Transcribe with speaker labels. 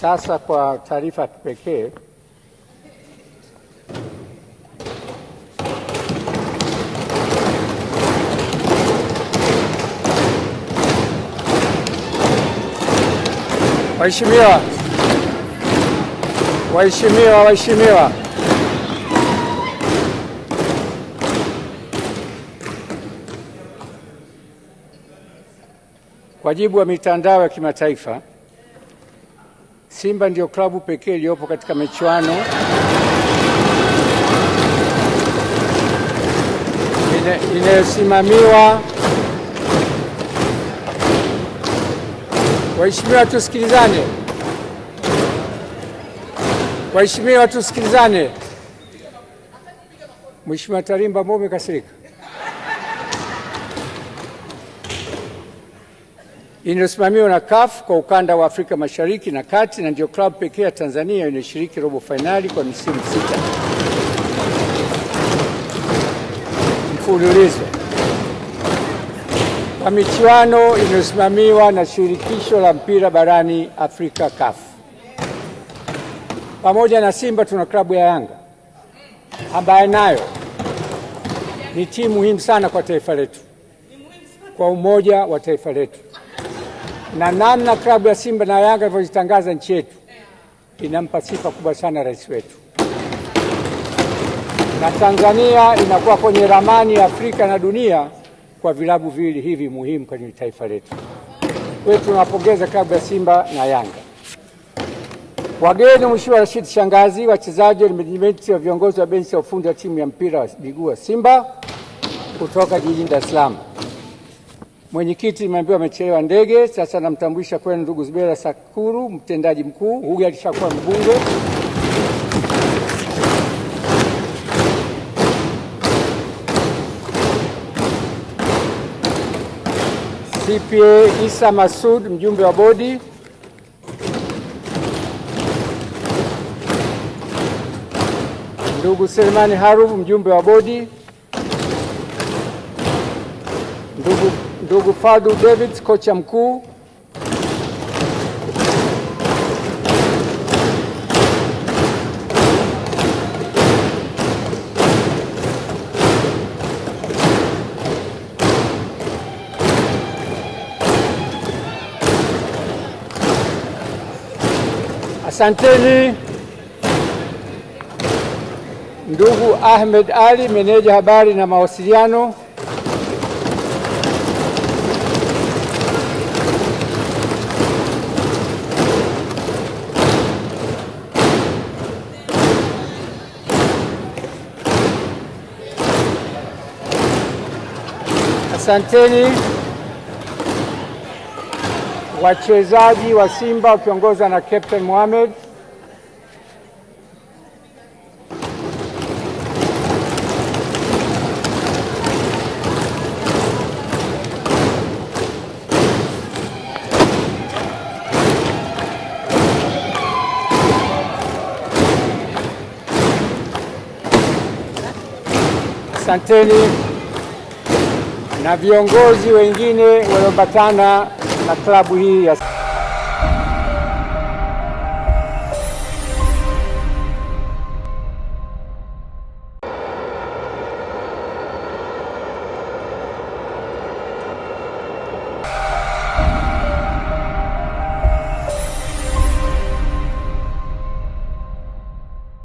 Speaker 1: Sasa kwa taarifa ya kipekee, Waheshimiwa, kwa mujibu wa mitandao ya kimataifa, Simba ndio klabu pekee iliyopo katika michuano inayosimamiwa. Waheshimiwa tusikilizane. Mheshimiwa Tarimba, mbona umekasirika? Inayosimamiwa na CAF kwa ukanda wa Afrika Mashariki na Kati, na ndio klabu pekee ya Tanzania inayoshiriki robo fainali kwa misimu 6 mfululizo. Kwa michuano inayosimamiwa na shirikisho la mpira barani Afrika CAF. Pamoja na Simba tuna klabu ya Yanga ambayo nayo ni timu muhimu sana kwa taifa letu, kwa umoja wa taifa letu. Na namna klabu ya Simba na Yanga ilivyojitangaza nchi yetu inampa sifa kubwa sana rais wetu, na Tanzania inakuwa kwenye ramani ya Afrika na dunia kwa vilabu viwili hivi muhimu kwenye taifa letu. Kwa hiyo tunawapongeza klabu ya Simba na Yanga. Wageni, Mheshimiwa Rashid Shangazi, wachezaji, management wa viongozi wa benchi ya ufundi wa timu ya mpira wa miguu wa Simba kutoka jijini Dar es Salaam. Mwenyekiti nimeambiwa amechelewa ndege, sasa namtambulisha kwenu ndugu Zubera Sakuru, mtendaji mkuu. Huyu alishakuwa mbunge. CPA Isa Masud, mjumbe wa bodi. Ndugu Selemani Harub, mjumbe wa bodi. Ndugu Fadu David, kocha mkuu. Asanteni. Ndugu Ahmed Ali, meneja habari na mawasiliano. Asanteni. Wachezaji wa Simba wakiongozwa na Captain Mohamed. Asanteni. Na viongozi wengine walioambatana na klabu hii ya